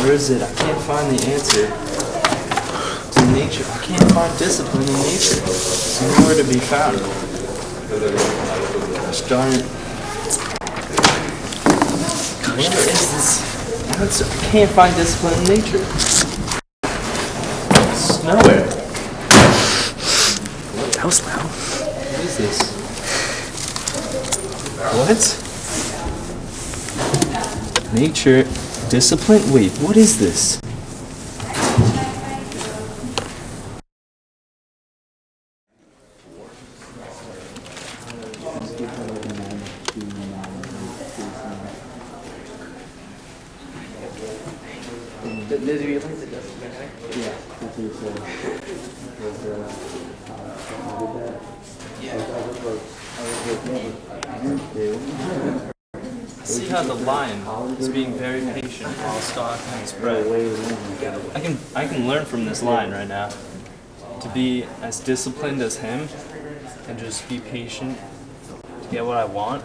Where is it? I can't find the answer to nature. I can't find discipline in nature. It's nowhere to be found. Gosh darn it. Where is this answer? I can't find discipline in nature. It's nowhere. That was loud. What is this? What? Nature, discipline? Wait, what is this? See how the lion is being very patient while stalking his prey. I can learn from this lion right now to be as disciplined as him and just be patient to get what I want.